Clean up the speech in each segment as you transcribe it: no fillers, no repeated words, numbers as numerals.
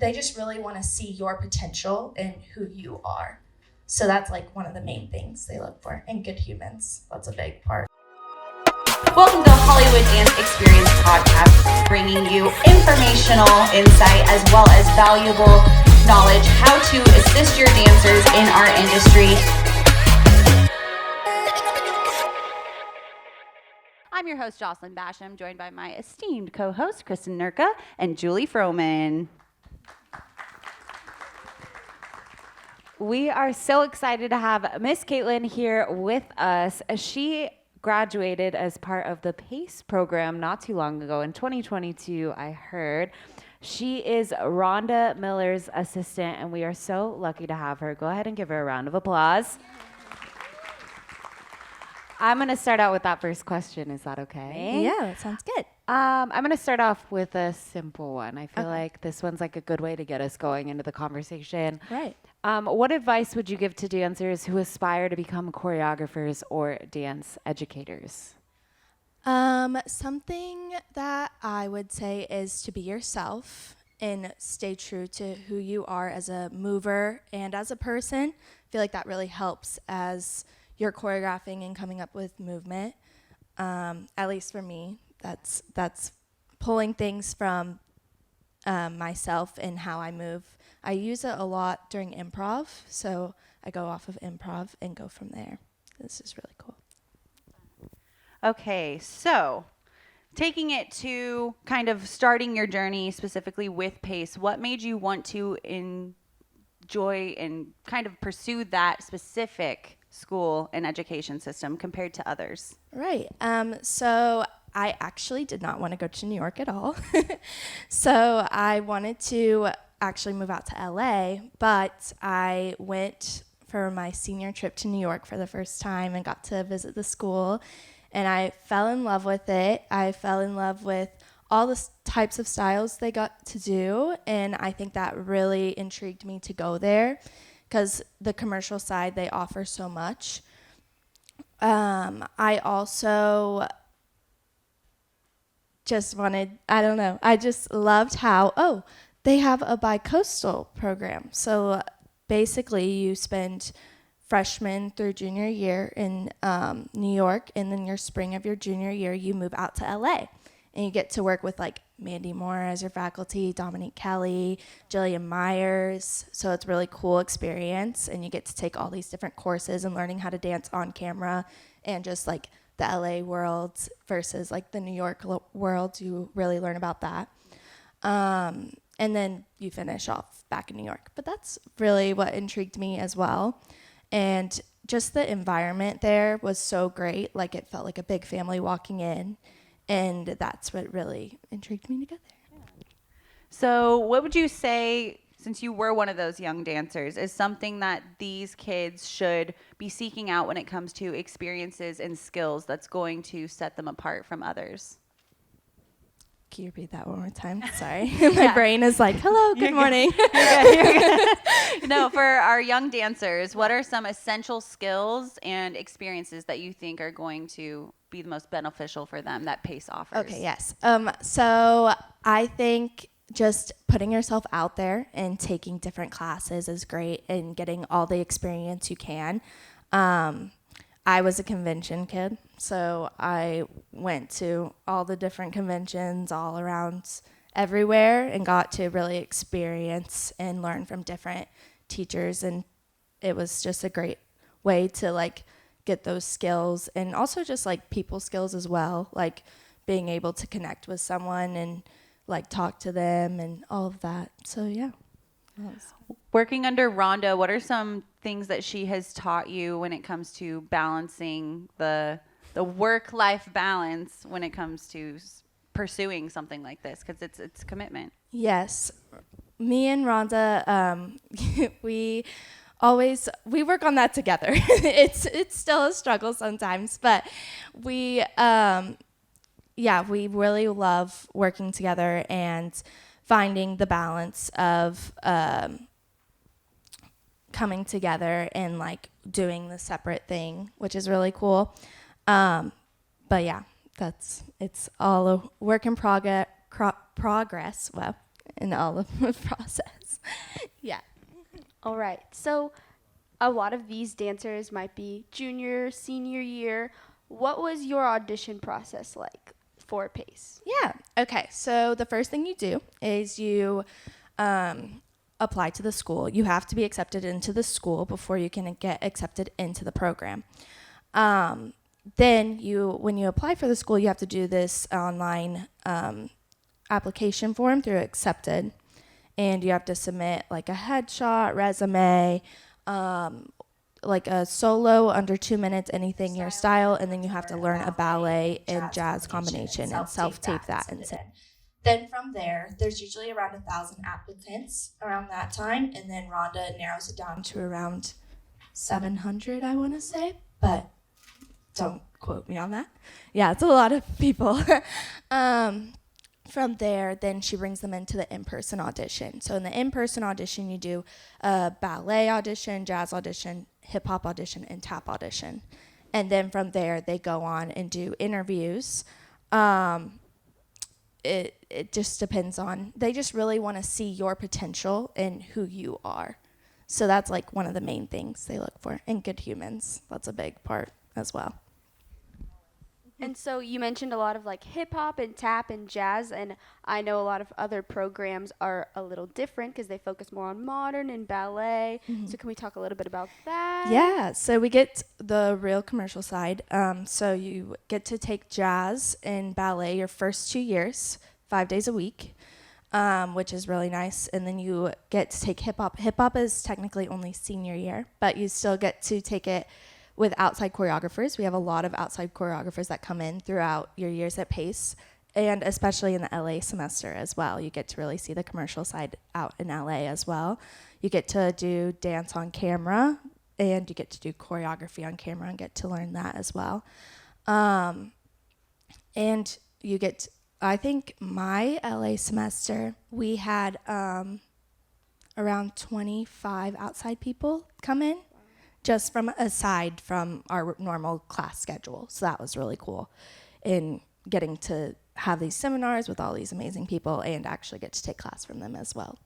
they just really want to see your potential and who you are. So that's like one of the main things they look for. And good humans, that's a big part. Welcome to the Hollywood Dance Experience podcast, bringing you informational insight as well as valuable knowledge, how to assist your dancers in our industry. I'm your host, Jocelyn Basham, joined by my esteemed co-host, Kristen Nurka and Julie Froman. We are so excited to have Miss Katelin here with us. She graduated as part of the PACE program not too long ago in 2022, I heard. She is Rhonda Miller's assistant, and we are so lucky to have her. Go ahead and give her a round of applause. I'm going to start out with that first question. Is that okay? Yeah, that sounds good. I'm going to start off with a simple one. I feel like this one's like a good way to get us going into the conversation. Right. What advice would you give to dancers who aspire to become choreographers or dance educators? Something that I would say is to be yourself and stay true to who you are as a mover and as a person. I feel like that really helps as you're choreographing and coming up with movement. At least for me, that's pulling things from myself and how I move. I use it a lot during improv, so I go off of improv and go from there. This is really cool. Okay, so taking it to kind of starting your journey specifically with PACE, what made you want to enjoy and kind of pursue that specific school and education system compared to others? Right. So I actually did not want to go to New York at all. So I wanted to actually move out to LA, but I went for my senior trip to New York for the first time and got to visit the school, and I fell in love with it. I fell in love with all the types of styles they got to do, and I think that really intrigued me to go there because the commercial side, they offer so much. I also just wanted, I don't know, I just loved how, they have a bi-coastal program. So basically you spend freshman through junior year in New York, and then your spring of your junior year, you move out to LA. And you get to work with like Mandy Moore as your faculty, Dominique Kelly, Jillian Myers. So it's a really cool experience, and you get to take all these different courses and learning how to dance on camera and just like the LA world versus like the New York world. You really learn about that. And then you finish off back in New York. But that's really what intrigued me as well. And just the environment there was so great. Like it felt like a big family walking in. And that's what really intrigued me to get there. So what would you say, since you were one of those young dancers, is something that these kids should be seeking out when it comes to experiences and skills that's going to set them apart from others? Can you repeat that one more time? Sorry. My brain is like, hello, good morning. No, for our young dancers, what are some essential skills and experiences that you think are going to be the most beneficial for them that PACE offers? Okay, yes. So I think just putting yourself out there and taking different classes is great and getting all the experience you can. I was a convention kid, so I went to all the different conventions all around everywhere and got to really experience and learn from different teachers, and it was just a great way to like get those skills and also just like people skills as well, like being able to connect with someone and like talk to them and all of that. So yeah. Working under Rhonda, what are some things that she has taught you when it comes to balancing the work-life balance when it comes to pursuing something like this? Because it's commitment. Yes. Me and Rhonda, we work on that together. It's still a struggle sometimes, but we really love working together and finding the balance of coming together and like doing the separate thing, which is really cool. But yeah, it's all a work in progress. Well, in all of the process. Yeah. All right. So a lot of these dancers might be junior, senior year. What was your audition process like for Pace? Yeah. Okay. So the first thing you do is you apply to the school. You have to be accepted into the school before you can get accepted into the program. Then when you apply for the school, you have to do this online application form through Accepted, and you have to submit like a headshot, resume, like a solo under 2 minutes, anything your style, and then you have to learn a ballet and jazz combination and self-tape that and send. Then from there, there's usually around 1,000 applicants around that time, and then Rhonda narrows it down to around 700, I want to say, but don't quote me on that. Yeah, it's a lot of people. From there, then she brings them into the in-person audition. So in the in-person audition, you do a ballet audition, jazz audition, hip-hop audition, and tap audition. And then from there, they go on and do interviews. It just depends on, they just really want to see your potential and who you are. So that's like one of the main things they look for. And good humans, that's a big part as well. And so you mentioned a lot of like hip hop and tap and jazz, and I know a lot of other programs are a little different because they focus more on modern and ballet. So can we talk a little bit about that? Yeah, so we get the real commercial side. So you get to take jazz and ballet your first 2 years, 5 days a week, which is really nice. And then you get to take hip hop. Hip hop is technically only senior year, but you still get to take it with outside choreographers. We have a lot of outside choreographers that come in throughout your years at Pace, and especially in the LA semester as well. You get to really see the commercial side out in LA as well. You get to do dance on camera, and you get to do choreography on camera and get to learn that as well. And you get, I think my LA semester, we had around 25 outside people come in, just from aside from our normal class schedule. So that was really cool in getting to have these seminars with all these amazing people and actually get to take class from them as well.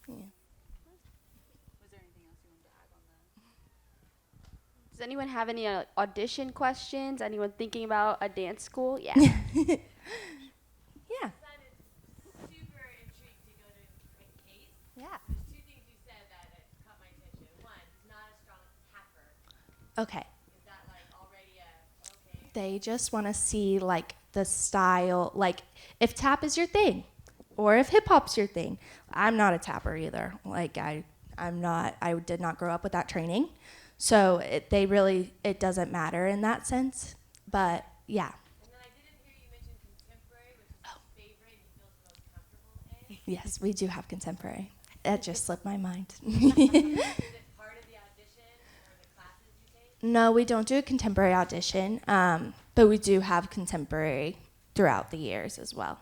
Yeah. Was there anything else you wanted to add on that? Does anyone have any audition questions? Anyone thinking about a dance school? Yeah. Yeah. Super intrigued to go to Pace. Yeah. There's two things you said that caught my attention. One, he's not a strong tapper. Okay. Is that like already okay? They just want to see like the style, like if tap is your thing or if hip hop's your thing. I'm not a tapper either. Like I did not grow up with that training. So it doesn't matter in that sense. But yeah. And then I didn't hear you mention contemporary, which is his favorite and he feels most comfortable in. Yes, we do have contemporary. That just slipped my mind. Is it part of the audition or the classes you take? No, we don't do a contemporary audition, but we do have contemporary throughout the years as well.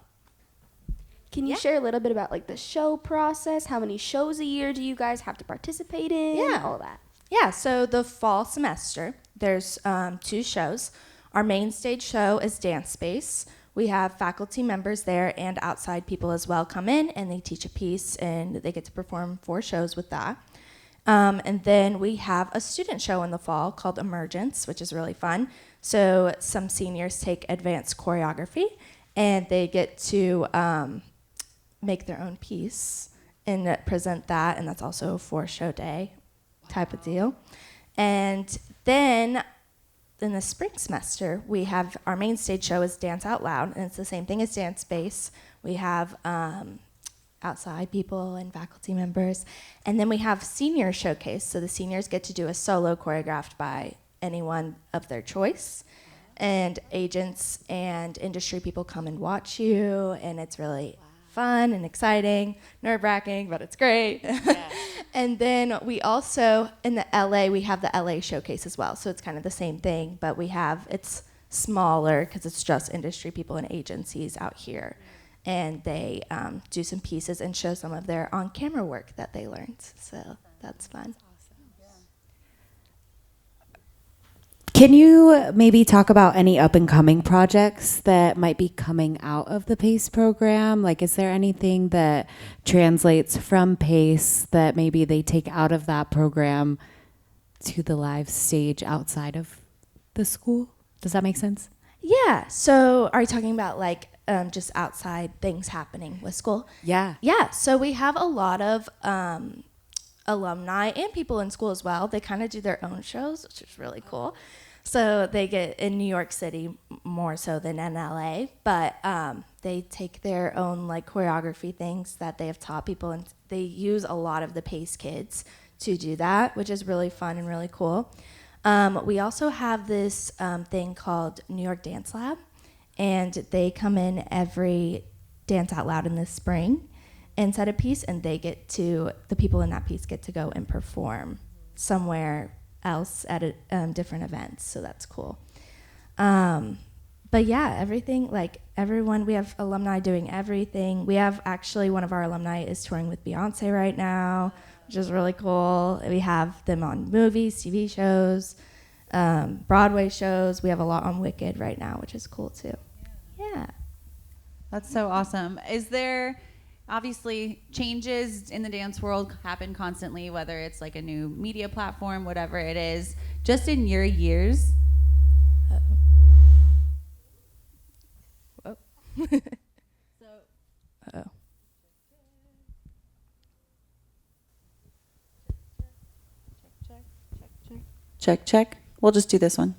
Can you share a little bit about like the show process? How many shows a year do you guys have to participate in? Yeah. All that. Yeah, so the fall semester, there's 2 shows. Our main stage show is Dance Space. We have faculty members there and outside people as well come in, and they teach a piece, and they get to perform 4 shows with that. And then we have a student show in the fall called Emergence, which is really fun. So some seniors take advanced choreography, and they get to make their own piece and present that, and that's also a 4-show day type of deal. And then in the spring semester, we have our main stage show is Dance Out Loud, and it's the same thing as Dance Space. We have outside people and faculty members. And then we have senior showcase. So the seniors get to do a solo choreographed by anyone of their choice. And agents and industry people come and watch you, and it's really fun and exciting, nerve-wracking, but it's great. Yeah. And then we also, in the LA, we have the LA showcase as well. So it's kind of the same thing, but it's smaller because it's just industry people and agencies out here. And they do some pieces and show some of their on-camera work that they learned. So that's fun. Can you maybe talk about any up and coming projects that might be coming out of the PACE program? Like, is there anything that translates from PACE that maybe they take out of that program to the live stage outside of the school? Does that make sense? Yeah. So are you talking about like just outside things happening with school? Yeah. Yeah. So we have a lot of alumni and people in school as well. They kind of do their own shows, which is really cool. So they get in New York City more so than in LA, but they take their own like choreography things that they have taught people, and they use a lot of the PACE kids to do that, which is really fun and really cool. We also have this thing called New York Dance Lab, and they come in every Dance Out Loud in the spring and set a piece, and the people in that piece get to go and perform somewhere else at different events, so that's cool. But yeah, everything, like everyone, we have alumni doing everything. We have actually one of our alumni is touring with Beyonce right now, which is really cool. We have them on movies, TV shows, Broadway shows. We have a lot on Wicked right now, which is cool too. Yeah. That's so awesome. Is there, obviously, changes in the dance world happen constantly, whether it's like a new media platform, whatever it is. Just in your years. Uh-oh. Uh-oh. Check, check. We'll just do this one.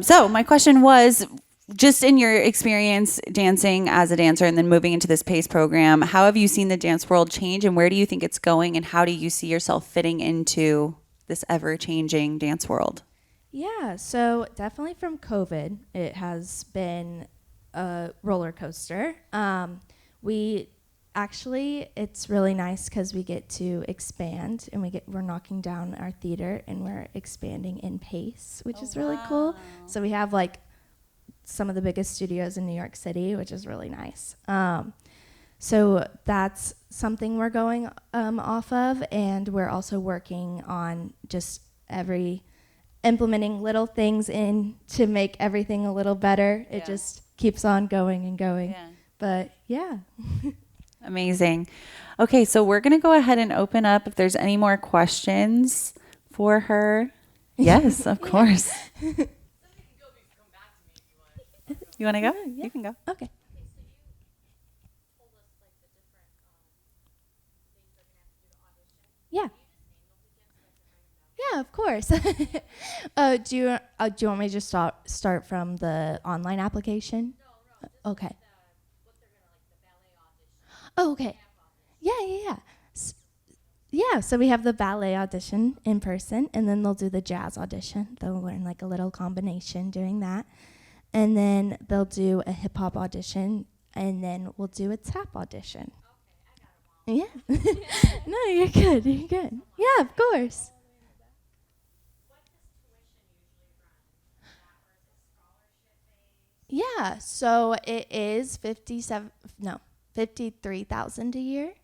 So my question was, just in your experience dancing as a dancer and then moving into this PACE program, how have you seen the dance world change, and where do you think it's going, and how do you see yourself fitting into this ever-changing dance world? Yeah, so definitely from COVID, it has been a roller coaster. It's really nice because we get to expand, and we're knocking down our theater, and we're expanding in PACE, which is really cool. So we have like some of the biggest studios in New York City, which is really nice. So that's something we're going off of, and we're also working on just implementing little things in to make everything a little better. It just keeps on going and going. Yeah. But yeah. Amazing. Okay, so we're going to go ahead and open up if there's any more questions for her. Yes, of course. You want to go? Yeah. You can go. Okay. Yeah. Yeah, of course. Do you want me to just start from the online application? Okay. Oh, okay. Yeah. Yeah, so we have the ballet audition in person, and then they'll do the jazz audition. They'll learn like a little combination doing that. And then they'll do a hip hop audition, and then we'll do a tap audition. Okay, I got them all. Yeah. No, you're good. You're good. Yeah, of course. Yeah, so it is 53,000 a year.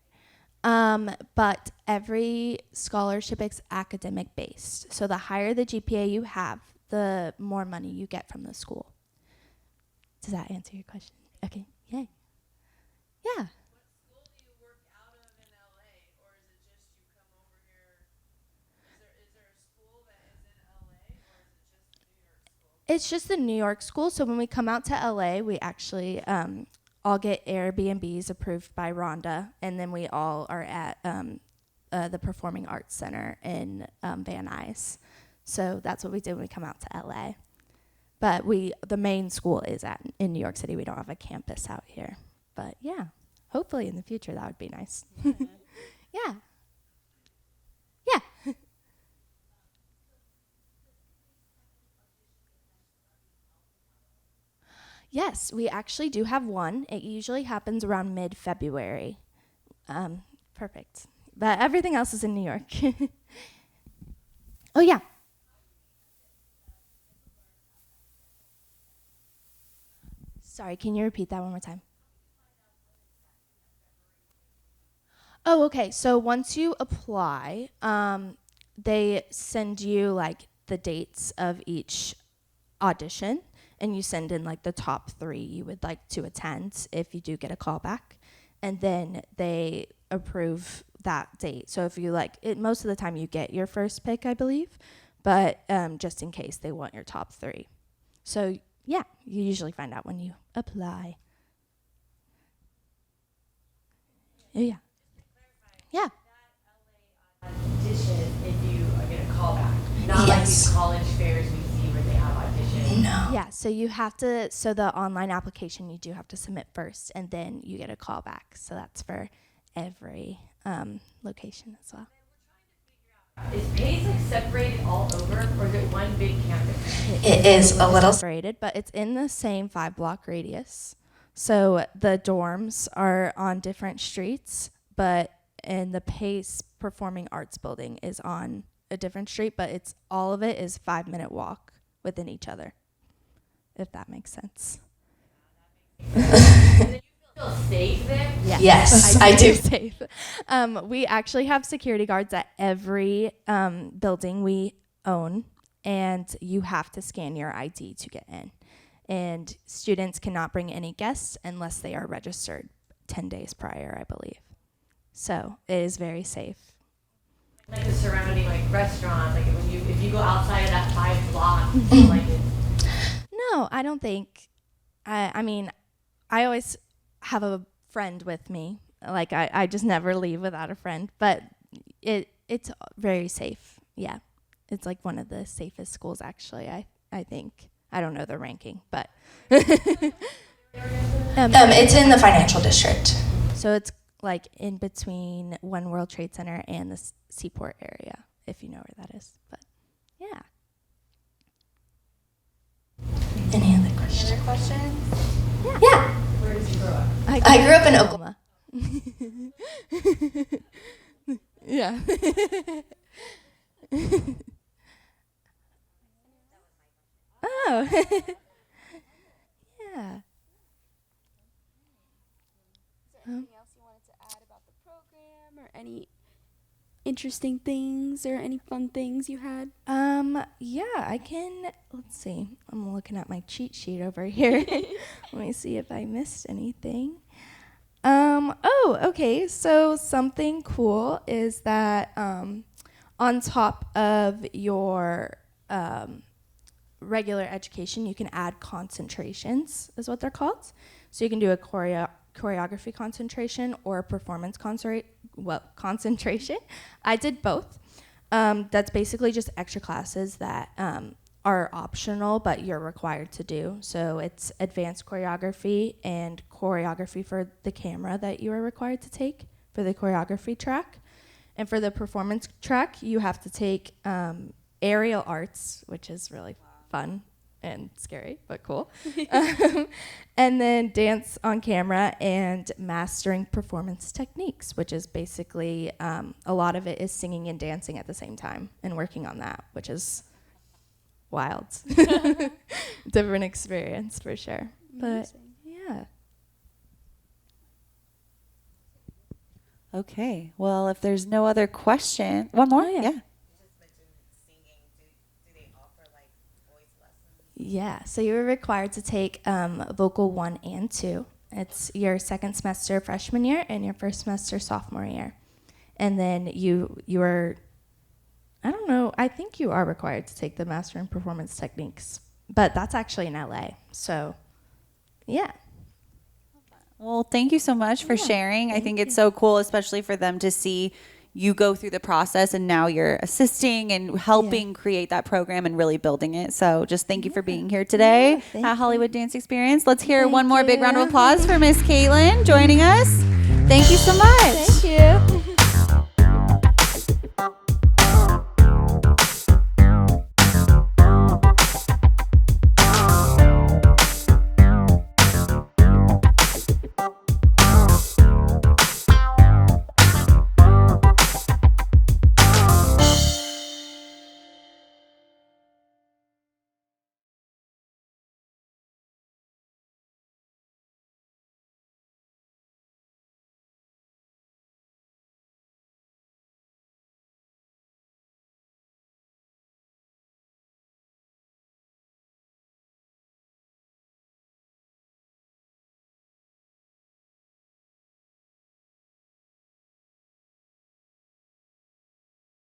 But every scholarship is academic based. So the higher the GPA you have, the more money you get from the school. Does that answer your question? Okay, yay. Yeah. What school do you work out of in LA, or is it just you come over here? Is there a school that is in LA, or is it just the New York school? It's just the New York school. So when we come out to LA, we actually all get Airbnbs approved by Rhonda, and then we all are at the Performing Arts Center in Van Nuys. So that's what we do when we come out to LA. But the main school is in New York City. We don't have a campus out here. But yeah, hopefully in the future that would be nice. Yeah. Yeah. Yes, we actually do have one. It usually happens around mid-February. Perfect. But everything else is in New York. Oh, yeah. Sorry, can you repeat that one more time? Oh, okay. So once you apply, they send you like the dates of each audition, and you send in like the top 3 you would like to attend if you do get a call back, and then they approve that date. So if you like it, most of the time you get your first pick, I believe, but just in case they want your top 3. So yeah, you usually find out when you apply. Yeah. Yeah. Audition if you get a call back. Not like these college fairs we see where they have auditions. No. Yeah, so you have to, so the online application you do have to submit first, and then you get a call back. So that's for every location as well. Is PACE like separated all over, or is it one big campus? It is a little separated, but it's in the same 5-block radius. So the dorms are on different streets, and the PACE Performing Arts Building is on a different street, but it's all of it is 5-minute walk within each other, if that makes sense. Feel safe there? Yes, I do. Safe. We actually have security guards at every building we own, and you have to scan your ID to get in. And students cannot bring any guests unless they are registered 10 days prior, I believe. So it is very safe. Like the surrounding restaurants, like if you go outside of that 5 blocks, like it's No, I don't think. I mean, I always have a friend with me. Like I just never leave without a friend. But it's very safe. Yeah, it's like one of the safest schools actually. I think. I don't know the ranking, but It's in the financial district. so it's like in between One World Trade Center and the Seaport area, if you know where that is. But yeah. Any other questions? Other questions? Yeah. where does you grow up? I grew up in Oklahoma. Yeah. Oh. Yeah. Is there anything else you wanted to add about the program, or any interesting things or any fun things you had? Yeah, I can, let's see. I'm looking at my cheat sheet over here. Let me see if I missed anything. Okay. So something cool is that on top of your regular education, you can add concentrations, is what they're called. So you can do a choreography concentration or a performance concentration. I did both. That's basically just extra classes that are optional, but you're required to do. So it's advanced choreography and choreography for the camera that you are required to take for the choreography track. And for the performance track, you have to take aerial arts, which is really fun and scary, but cool. And then dance on camera and mastering performance techniques, which is basically a lot of it is singing and dancing at the same time and working on that, which is wild. Different experience for sure. But yeah. Okay. Well, if there's no other question, one more? Yeah. Yeah, so you were required to take Vocal 1 and 2. It's your second semester freshman year and your first semester sophomore year. And then you were, I don't know, I think you are required to take the Master in Performance Techniques. But that's actually in LA, so yeah. Well, thank you so much for sharing. I think it's so cool, especially for them to see you go through the process and now you're assisting and helping create that program and really building it. So just thank you for being here today at Hollywood Dance Experience. Let's hear one more big round of applause for Miss Katelin joining us. Thank you so much.